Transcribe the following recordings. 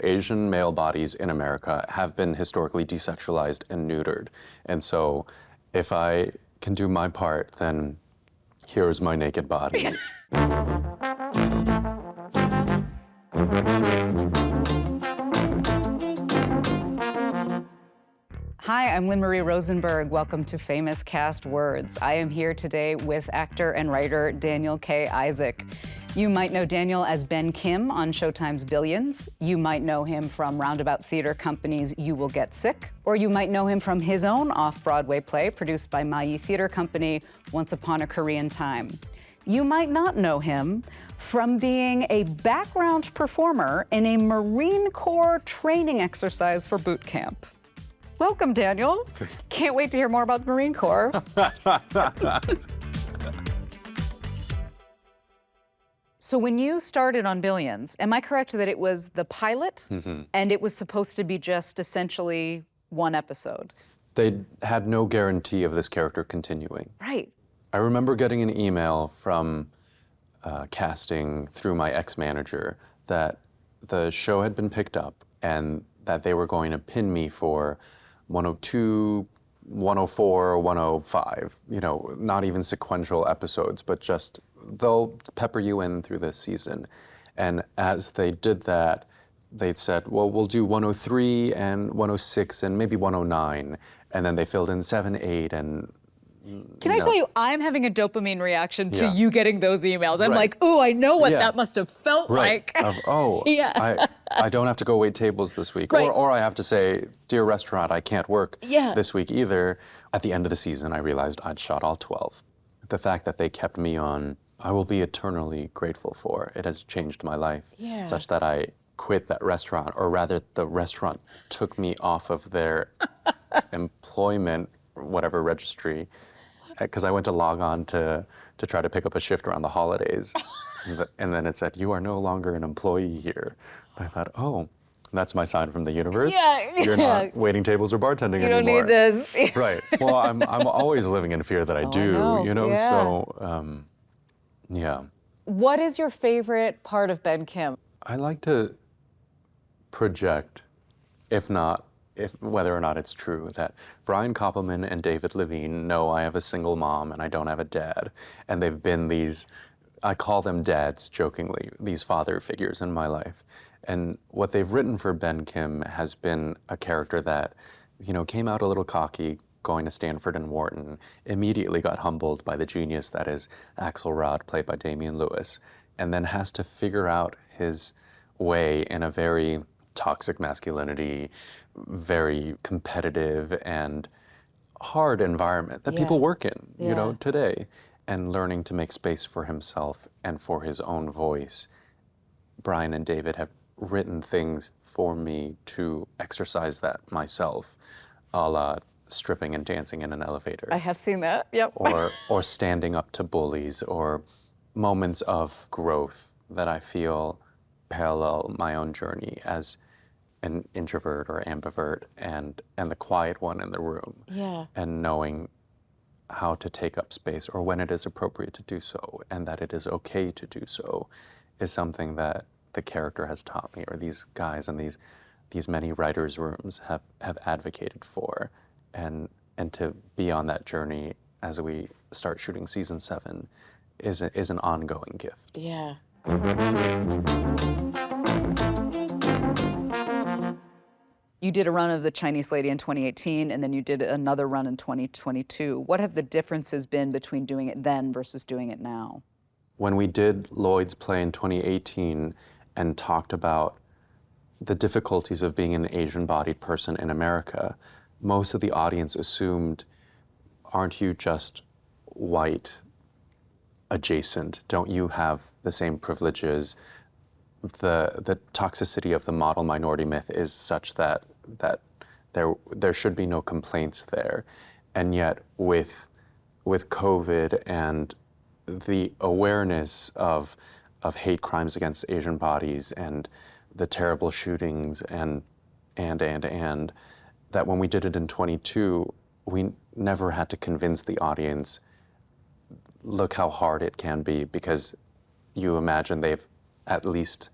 Asian male bodies in America have been historically desexualized and neutered. And so if I can do my part, then here is my naked body. Hi, I'm Lynn Marie Rosenberg. Welcome to Famous Cast Words. I am here today with actor and writer Daniel K. Isaac. You might know Daniel as Ben Kim on Showtime's Billions. You might know him from Roundabout Theater Company's You Will Get Sick, or you might know him from his own off-Broadway play produced by Mayi Theater Company, Once Upon a Korean Time. You might not know him from being a background performer in a Marine Corps training exercise for boot camp. Welcome, Daniel. Can't wait to hear more about the Marine Corps. So when you started on Billions, am I correct that it was the pilot and it was supposed to be just essentially one episode? They had no guarantee of this character continuing. Right. I remember getting an email from casting through my ex-manager that the show had been picked up and that they were going to pin me for 102, 104, 105, you know, not even sequential episodes, but just they'll pepper you in through this season. And as they did that, they said, well, we'll do 103 and 106 and maybe 109. And then they filled in 7, 8, and Can I tell you, I'm having a dopamine reaction to Yeah. you getting those emails. I'm Right. like, ooh, I know what Yeah. that must have felt right. like. Of, oh, Yeah. I don't have to go wait tables this week. Right. Or I have to say, dear restaurant, I can't work Yeah. this week either. At the end of the season, I realized I'd shot all 12. The fact that they kept me on, I will be eternally grateful for. It has changed my life Yeah. such that I quit that restaurant, or rather the restaurant took me off of their employment, whatever registry, because I went to log on to try to pick up a shift around the holidays. And then it said, you are no longer an employee here. And I thought, oh, that's my sign from the universe. Yeah, You're yeah. not waiting tables or bartending You don't anymore. need this. Right. Well, I'm always living in fear that I do, know, you know? yeah. So, yeah. What is your favorite part of Ben Kim? I like to project, if whether or not it's true, that Brian Koppelman and David Levine know I have a single mom and I don't have a dad. And they've been these, I call them dads jokingly, these father figures in my life. And what they've written for Ben Kim has been a character that, you know, came out a little cocky, going to Stanford and Wharton, immediately got humbled by the genius that is Axelrod, played by Damian Lewis, and then has to figure out his way in a very toxic masculinity, very competitive and hard environment that people work in, you know, today, and learning to make space for himself and for his own voice. Brian and David have written things for me to exercise that myself, a la stripping and dancing in an elevator. I have seen that, yep. or standing up to bullies, or moments of growth that I feel parallel my own journey as an introvert or ambivert and the quiet one in the room. Yeah. And knowing how to take up space or when it is appropriate to do so and that it is okay to do so is something that the character has taught me, or these guys in these many writers' rooms have advocated for. And to be on that journey as we start shooting season 7 is an ongoing gift. Yeah. You did a run of The Chinese Lady in 2018, and then you did another run in 2022. What have the differences been between doing it then versus doing it now? When we did Lloyd's play in 2018 and talked about the difficulties of being an Asian-bodied person in America, most of the audience assumed, aren't you just white adjacent? Don't you have the same privileges? The toxicity of the model minority myth is such that there should be no complaints there. And yet with COVID and the awareness of hate crimes against Asian bodies and the terrible shootings and that when we did it in 22, we never had to convince the audience, look how hard it can be, because you imagine they've at least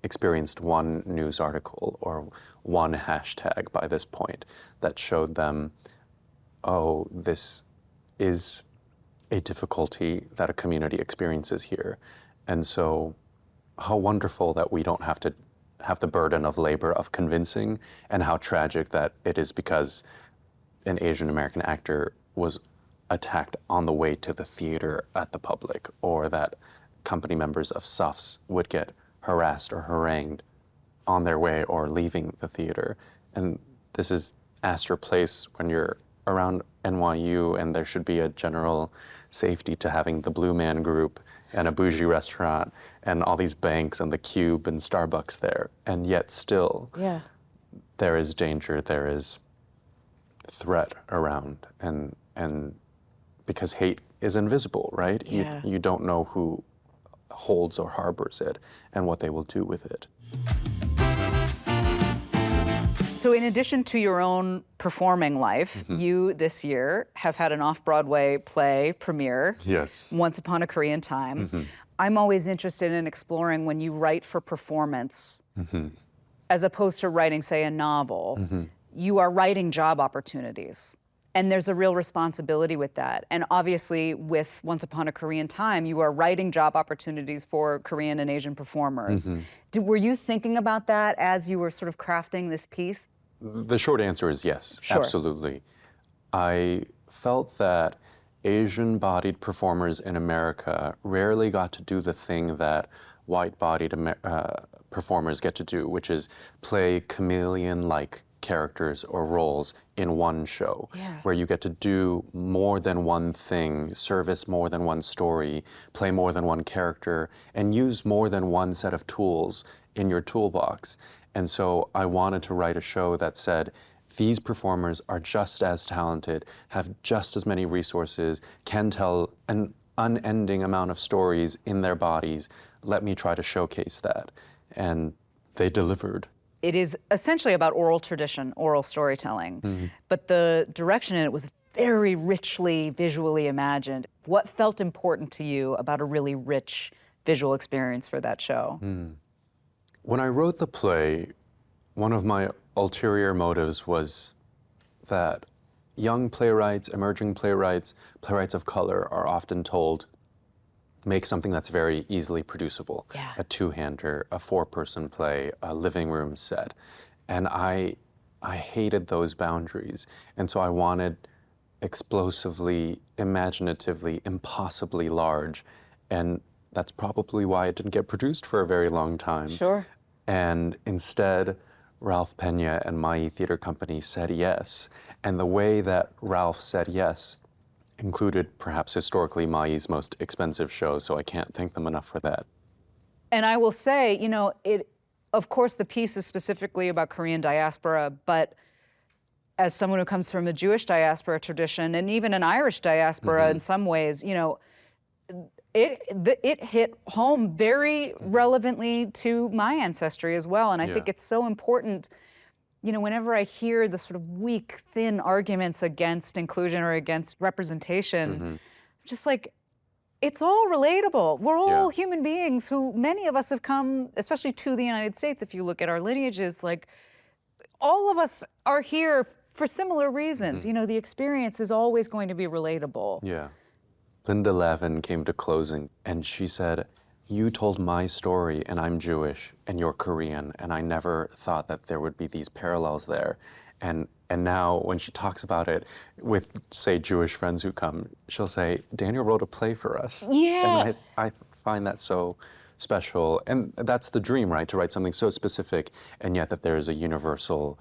experienced one news article or one hashtag by this point that showed them, oh, this is a difficulty that a community experiences here. And so how wonderful that we don't have to have the burden of labor of convincing, and how tragic that it is because an Asian American actor was attacked on the way to the theater at the public, or that company members of SUFs would get harassed or harangued on their way or leaving the theater. And this is Astor Place when you're around NYU, and there should be a general safety to having the Blue Man Group and a bougie restaurant and all these banks and the Cube and Starbucks there. And yet still, there is danger, there is threat around, and because hate is invisible, right? Yeah. You don't know who holds or harbors it and what they will do with it. So in addition to your own performing life, you this year have had an off-Broadway play premiere, Yes. Once Upon a Korean Time. I'm always interested in exploring when you write for performance, as opposed to writing, say, a novel, you are writing job opportunities. And there's a real responsibility with that. And obviously, with Once Upon a Korean Time, you are writing job opportunities for Korean and Asian performers. Were you thinking about that as you were sort of crafting this piece? The short answer is yes, Sure. absolutely. I felt that Asian-bodied performers in America rarely got to do the thing that white-bodied performers get to do, which is play chameleon-like characters or roles in one show, where you get to do more than one thing, service more than one story, play more than one character, and use more than one set of tools in your toolbox. And so I wanted to write a show that said, these performers are just as talented, have just as many resources, can tell an unending amount of stories in their bodies. Let me try to showcase that. And they delivered. It is essentially about oral tradition, oral storytelling, but the direction in it was very richly visually imagined. What felt important to you about a really rich visual experience for that show? When I wrote the play, one of my ulterior motives was that young playwrights, emerging playwrights, playwrights of color are often told, make something that's very easily producible. A two-hander, a four-person play, a living room set. And I hated those boundaries. And so I wanted explosively, imaginatively, impossibly large. And that's probably why it didn't get produced for a very long time. Sure. And instead, Ralph Pena and Mayi Theater Company said yes. And the way that Ralph said yes included perhaps historically Mayi's most expensive show, so I can't thank them enough for that. And I will say, you know, of course the piece is specifically about Korean diaspora, but as someone who comes from a Jewish diaspora tradition and even an Irish diaspora in some ways, you know, it hit home very relevantly to my ancestry as well. And I think it's so important, you know, whenever I hear the sort of weak, thin arguments against inclusion or against representation, just like, it's all relatable. We're all human beings who, many of us have come, especially to the United States, if you look at our lineages, like, all of us are here for similar reasons. You know, the experience is always going to be relatable. Yeah. Linda Lavin came to closing and she said, you told my story and I'm Jewish and you're Korean, and I never thought that there would be these parallels there. And now when she talks about it with, say, Jewish friends who come, she'll say, Daniel wrote a play for us. And I find that so special. And that's the dream, right? To write something so specific and yet that there's a universal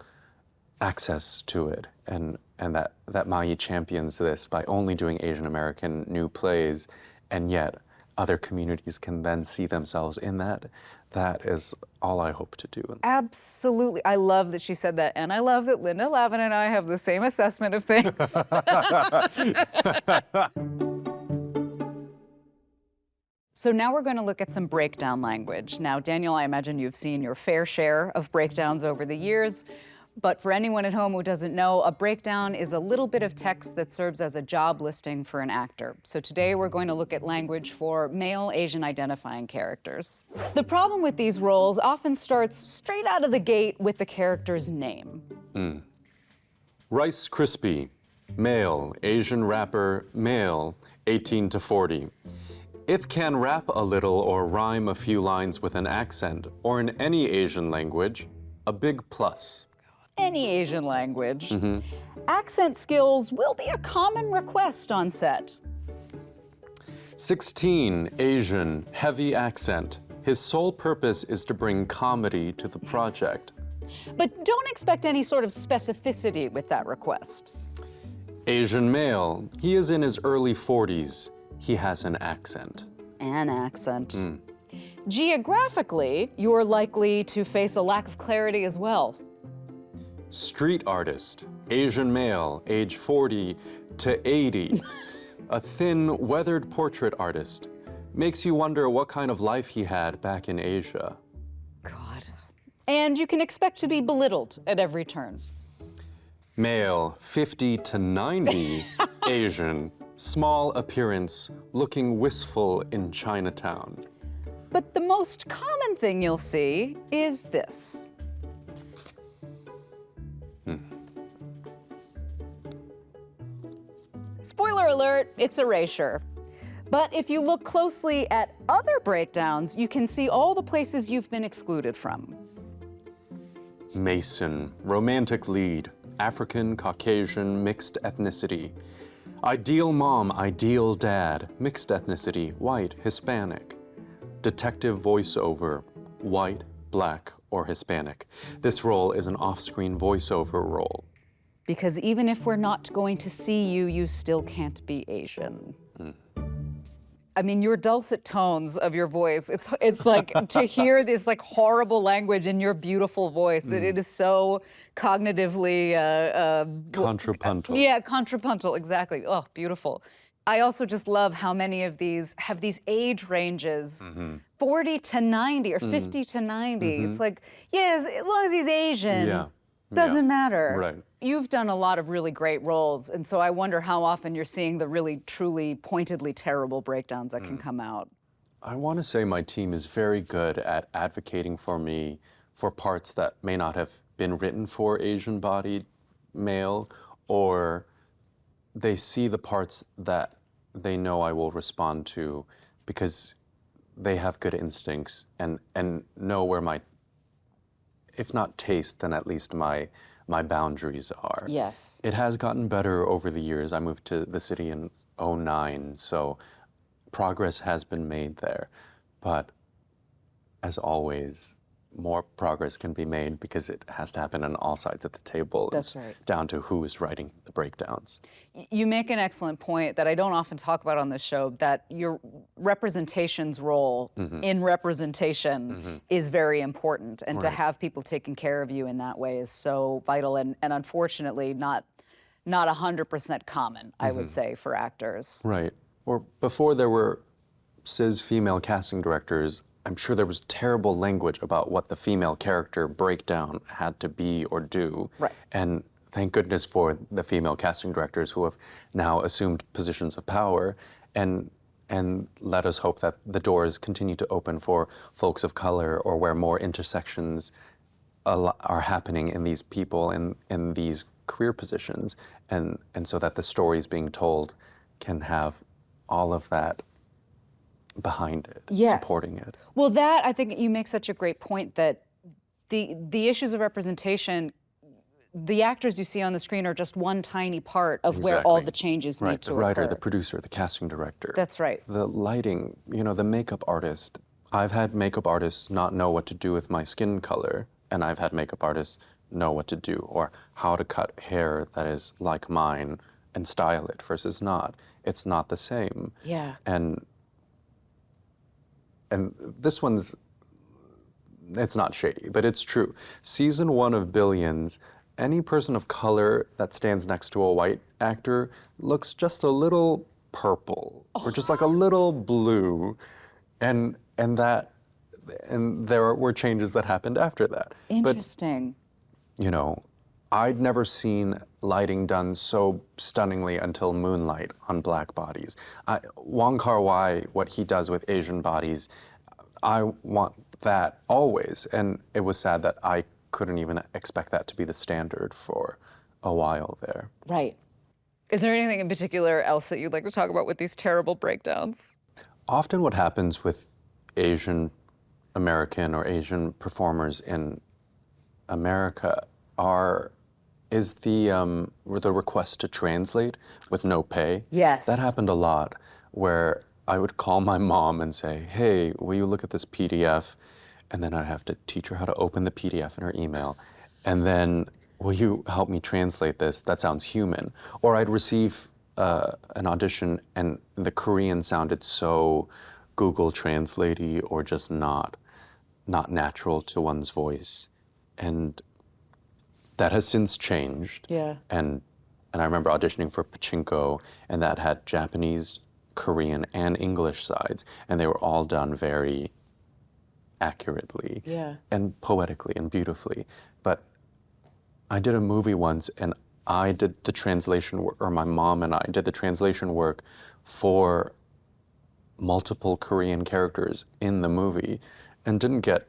access to it. And that Mayi champions this by only doing Asian American new plays, and yet other communities can then see themselves in that. That is all I hope to do. Absolutely. I love that she said that. And I love that Linda Lavin and I have the same assessment of things. So now we're going to look at some breakdown language. Now, Daniel, I imagine you've seen your fair share of breakdowns over the years, But for anyone at home who doesn't know, a breakdown is a little bit of text that serves as a job listing for an actor. So today we're going to look at language for male Asian identifying characters. The problem with these roles often starts straight out of the gate with the character's name. Rice Krispie, male, Asian rapper, male, 18 to 40. If can rap a little or rhyme a few lines with an accent, or in any Asian language, a big plus. Any Asian language. Accent skills will be a common request on set. 16, Asian, heavy accent. His sole purpose is to bring comedy to the project. But don't expect any sort of specificity with that request. Asian male, he is in his early 40s. He has an accent. An accent. Geographically, you're likely to face a lack of clarity as well. Street artist, Asian male, age 40 to 80. A thin, weathered portrait artist. Makes you wonder what kind of life he had back in Asia. God. And you can expect to be belittled at every turn. Male, 50 to 90, Asian, small appearance, looking wistful in Chinatown. But the most common thing you'll see is this. Spoiler alert, it's erasure. But if you look closely at other breakdowns, you can see all the places you've been excluded from. Mason, romantic lead, African, Caucasian, mixed ethnicity. Ideal mom, ideal dad, mixed ethnicity, white, Hispanic. Detective voiceover, white, black, or Hispanic. This role is an off-screen voiceover role. Because even if we're not going to see you, you still can't be Asian. I mean, your dulcet tones of your voice, it's like to hear this like horrible language in your beautiful voice, it is so cognitively... Contrapuntal. Yeah, contrapuntal, exactly. Oh, beautiful. I also just love how many of these have these age ranges, 40 to 90 or 50 to 90. It's like, yes, as long as he's Asian, doesn't matter. Right. You've done a lot of really great roles, and so I wonder how often you're seeing the really, truly, pointedly terrible breakdowns that can come out. I want to say my team is very good at advocating for me for parts that may not have been written for Asian-bodied male, or they see the parts that they know I will respond to because they have good instincts and know where my, if not taste, then at least my boundaries are. Yes. It has gotten better over the years. I moved to the city in '09, so progress has been made there. But as always, more progress can be made because it has to happen on all sides of the table. That's right. Down to who is writing the breakdowns. You make an excellent point that I don't often talk about on this show, that your representation's role in representation is very important. And to have people taking care of you in that way is so vital and unfortunately not 100% common, I would say, for actors. Right. Or before there were cis female casting directors, I'm sure there was terrible language about what the female character breakdown had to be or do. Right. And thank goodness for the female casting directors who have now assumed positions of power and let us hope that the doors continue to open for folks of color or where more intersections are happening in these people in these career positions and so that the stories being told can have all of that behind it, supporting it. Well, that, I think you make such a great point that the issues of representation, the actors you see on the screen are just one tiny part of where all the changes need to occur. The writer, the producer, the casting director. That's right. The lighting, the makeup artist. I've had makeup artists not know what to do with my skin color, and I've had makeup artists know what to do or how to cut hair that is like mine and style it versus not. It's not the same. Yeah. And this one's, it's not shady, but it's true. Season 1 of Billions, any person of color that stands next to a white actor looks just a little purple or just like a little blue. And there were changes that happened after that. Interesting. But, I'd never seen lighting done so stunningly until Moonlight on black bodies. Wong Kar-wai, what he does with Asian bodies, I want that always. And it was sad that I couldn't even expect that to be the standard for a while there. Right. Is there anything in particular else that you'd like to talk about with these terrible breakdowns? Often what happens with Asian American or Asian performers in America is the request to translate with no pay. Yes. That happened a lot, where I would call my mom and say, hey, will you look at this PDF? And then I'd have to teach her how to open the PDF in her email. And then, will you help me translate this? That sounds human. Or I'd receive an audition and the Korean sounded so Google Translate-y or just not natural to one's voice. And that has since changed. Yeah. And I remember auditioning for Pachinko, and that had Japanese, Korean, and English sides, and they were all done very accurately and poetically and beautifully. But I did a movie once, and I did the translation work, or my mom and I did the translation work for multiple Korean characters in the movie, and didn't get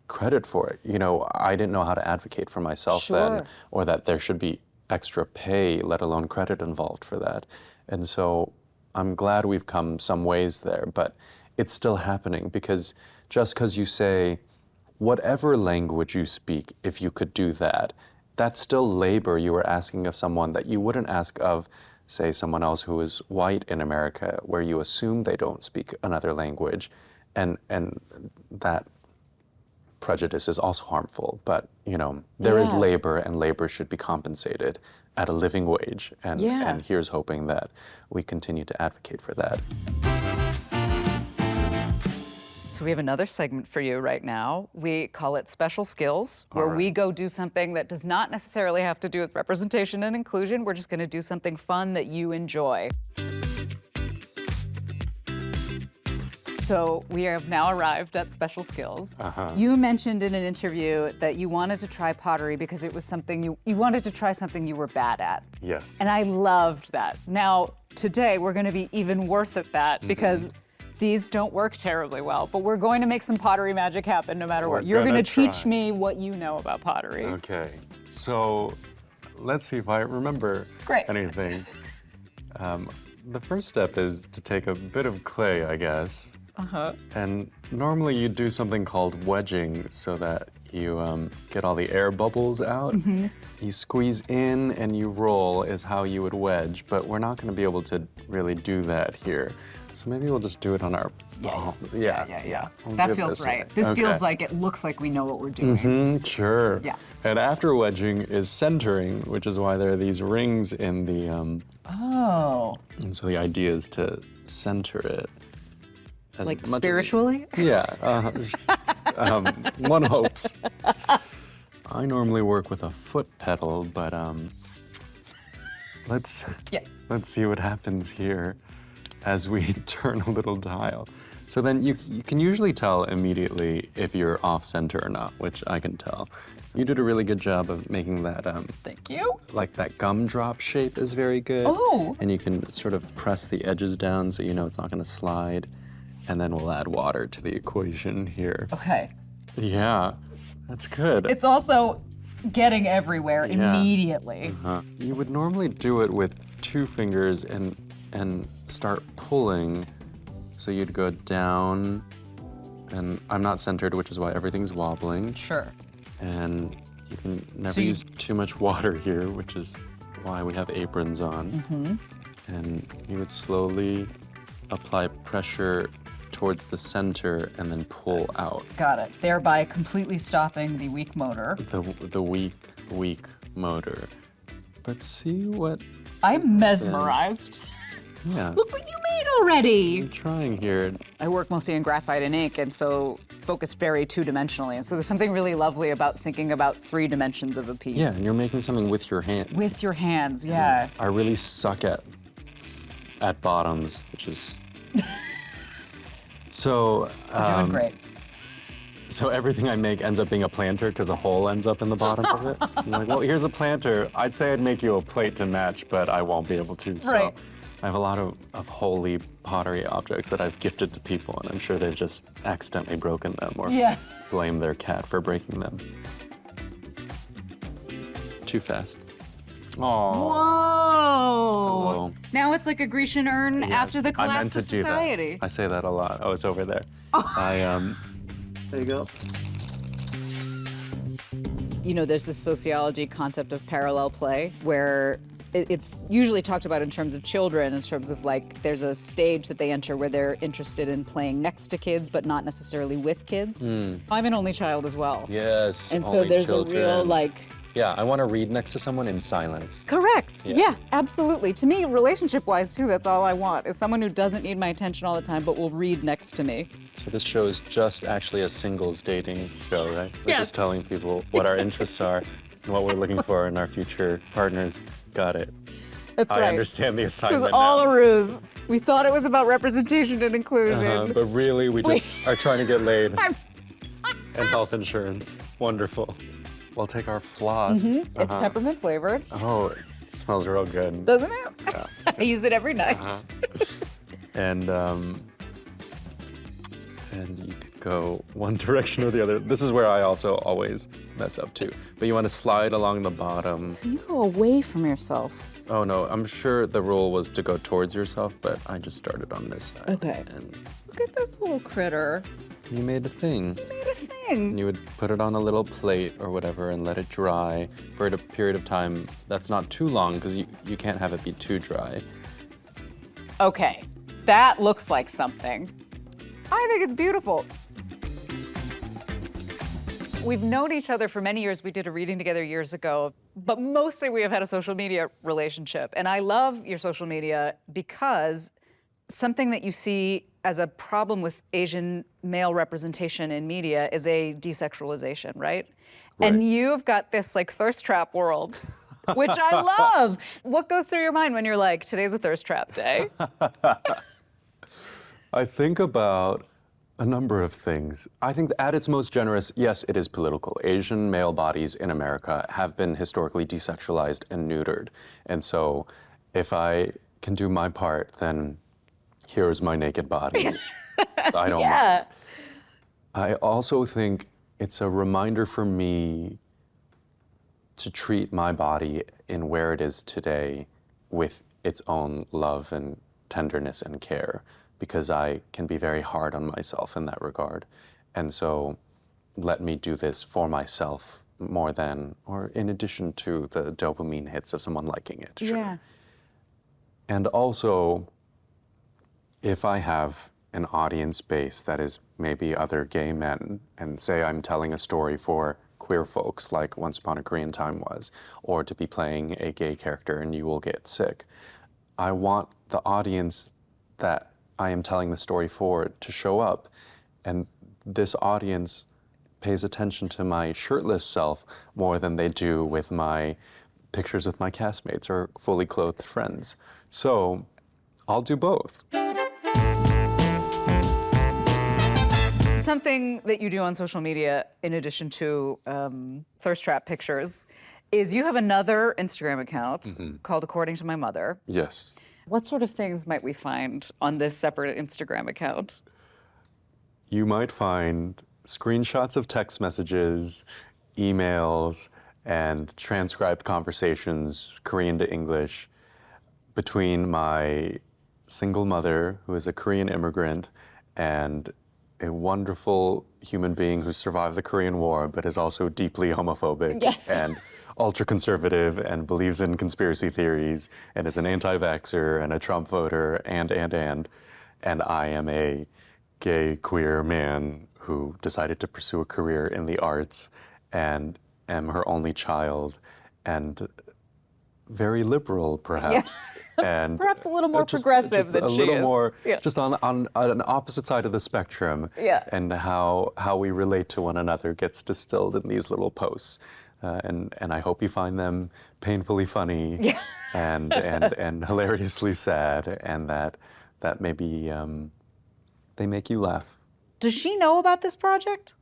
credit for it. You know, I didn't know how to advocate for myself then, or that there should be extra pay, let alone credit involved for that. And so I'm glad we've come some ways there, but it's still happening, because just because you say, whatever language you speak, if you could do that, that's still labor you are asking of someone that you wouldn't ask of, say, someone else who is white in America, where you assume they don't speak another language, and that prejudice is also harmful. But, you know, there is labor, and labor should be compensated at a living wage. And here's hoping that we continue to advocate for that. So we have another segment for you right now. We call it Special Skills, where we go do something that does not necessarily have to do with representation and inclusion. We're just going to do something fun that you enjoy. So we have now arrived at Special Skills. You mentioned in an interview that you wanted to try pottery because it was something you wanted to try something you were bad at. Yes. And I loved that. Now, today we're going to be even worse at that because these don't work terribly well, but we're going to make some pottery magic happen no matter what. You're going to teach me what you know about pottery. Okay. So let's see if I remember anything. The first step is to take a bit of clay, I guess. And normally you do something called wedging, so that you get all the air bubbles out. You squeeze in and you roll is how you would wedge, but we're not going to be able to really do that here. So maybe we'll just do it on our palms. Yeah. We'll That do it feels this right. way. This Okay. feels like it looks like we know what we're doing. Sure. Yeah. And after wedging is centering, which is why there are these rings in the, and so the idea is to center it. As Like much as you- spiritually? Yeah, one hopes. I normally work with a foot pedal, but let's see what happens here as we turn a little dial. So then you can usually tell immediately if you're off center or not, which I can tell. You did a really good job of making that, Thank you. like that gumdrop shape is very good. Oh. And you can sort of press the edges down so you know it's not gonna slide. And then we'll add water to the equation here. Okay. Yeah, that's good. It's also getting everywhere immediately. You would normally do it with 2 fingers and start pulling. So you'd go down, and I'm not centered, which is why everything's wobbling. Sure. And you can never So you- use too much water here, which is why we have aprons on. And you would slowly apply pressure towards the center and then pull out. Got it. Thereby completely stopping the weak motor. The weak motor. But see what, I'm mesmerized. yeah, Look what you made already. I'm trying here. I work mostly in graphite and ink, and so focus very two-dimensionally. And so there's something really lovely about thinking about 3 dimensions of a piece. Yeah, and you're making something with your hand. With your hands, yeah. I really suck at bottoms, which is... So, You're doing great. So everything I make ends up being a planter because a hole ends up in the bottom of it. I'm like, well, here's a planter. I'd say I'd make you a plate to match, but I won't be able to. So Right. I have a lot of holy pottery objects that I've gifted to people, and I'm sure they've just accidentally broken them or Yeah. blame their cat for breaking them. Too fast. Aww. Whoa! Hello. Now it's like a Grecian urn after the Yes, I meant collapse to of do society. that. I say that a lot. Oh, it's over there. There you go. You know, there's this sociology concept of parallel play where it's usually talked about in terms of children, in terms of like there's a stage that they enter where they're interested in playing next to kids, but not necessarily with kids. I'm an only child as well. Yes. And so only there's a real children. like. Yeah, I want to read next to someone in silence. Correct. Yeah. Yeah, absolutely. To me, relationship-wise too, that's all I want is someone who doesn't need my attention all the time, but will read next to me. So this show is just actually a singles dating show, right? We're Yes. just telling people what our interests are and what we're looking for in our future partners. Got it. That's I right. understand the It was assignment all now. a ruse. We thought it was about representation and inclusion. But really, we just are trying to get laid I'm- and health insurance. Wonderful. We'll take our floss. It's peppermint flavored, Oh, it smells real good. doesn't it? I use it every night. And you could go one direction or the other. This is where I also always mess up too. But you want to slide along the bottom. So you go away from yourself. Oh no, I'm sure the rule was to go towards yourself, but I just started on this side. Okay. And Look at this little critter. you made a thing. Made a thing. You would put it on a little plate or whatever and let it dry for a period of time that's not too long because you can't have it be too dry. Okay, that looks like something. I think it's beautiful. We've known each other for many years. We did a reading together years ago, but mostly we have had a social media relationship. And I love your social media because something that you see as a problem with Asian male representation in media is a desexualization, right? And you've got this like thirst trap world, which I love. What goes through your mind when you're like, today's a thirst trap day? I think about a number of things. I think at its most generous, yes, it is political. Asian male bodies in America have been historically desexualized and neutered. And so if I can do my part, then here's my naked body. I don't mind. I also think it's a reminder for me to treat my body in where it is today with its own love and tenderness and care, because I can be very hard on myself in that regard. And so let me do this for myself more than, or in addition to the dopamine hits of someone liking it. Sure. Yeah. And also, if I have an audience base that is maybe other gay men, and say I'm telling a story for queer folks like Once Upon a Korean Time was, or to be playing a gay character in You Will Get Sick, I want the audience that I am telling the story for to show up, and this audience pays attention to my shirtless self more than they do with my pictures with my castmates or fully clothed friends. So I'll do both. Something that you do on social media, in addition to thirst trap pictures, is you have another Instagram account called According to My Mother. Yes. What sort of things might we find on this separate Instagram account? You might find screenshots of text messages, emails, and transcribed conversations, Korean to English, between my single mother, who is a Korean immigrant, and a wonderful human being who survived the Korean War, but is also deeply homophobic Yes. and ultra-conservative and believes in conspiracy theories and is an anti-vaxxer and a Trump voter and I am a gay queer man who decided to pursue a career in the arts and am her only child and very liberal, perhaps, and Perhaps a little more just progressive than a she little is. more, Yeah. just on an opposite side of the spectrum. Yeah. And how we relate to one another gets distilled in these little posts, and I hope you find them painfully funny, and hilariously sad, and that maybe they make you laugh. Does she know about this project?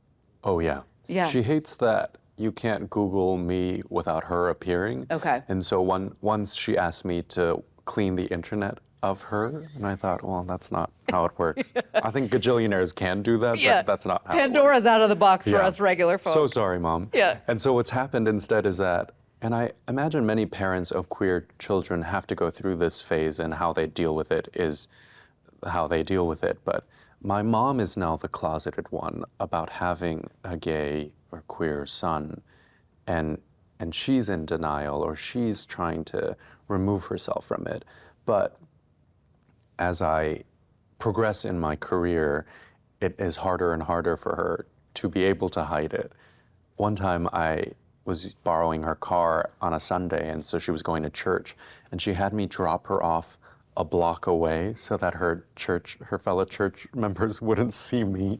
Oh, yeah. Yeah. She hates that you can't Google me without her appearing. Okay. And so once she asked me to clean the internet of her, and I thought, well, that's not how it works. I think gajillionaires can do that, Yeah. but that's not how it Pandora's works. out of the box for Yeah. us regular folks. So sorry, Mom. Yeah. And so what's happened instead is that, and I imagine many parents of queer children have to go through this phase, and how they deal with it is how they deal with it. But my mom is now the closeted one about having a gay or queer son, and she's in denial, or she's trying to remove herself from it. But as I progress in my career, it is harder and harder for her to be able to hide it. One time I was borrowing her car on a Sunday, and so she was going to church, and she had me drop her off a block away so that her fellow church members wouldn't see me,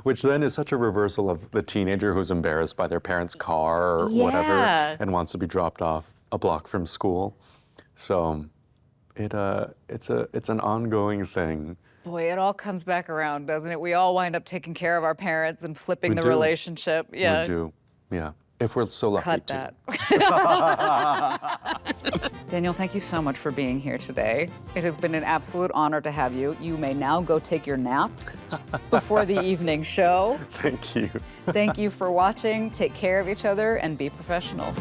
which then is such a reversal of the teenager who's embarrassed by their parents' car or whatever Yeah. and wants to be dropped off a block from school. So it's an ongoing thing. Boy, it all comes back around, doesn't it? We all wind up taking care of our parents and flipping We the do. relationship. Yeah. We do, yeah. If we're so lucky Cut to. that. Daniel, thank you so much for being here today. It has been an absolute honor to have you. You may now go take your nap before the evening show. Thank you. Thank you for watching. Take care of each other and be professional.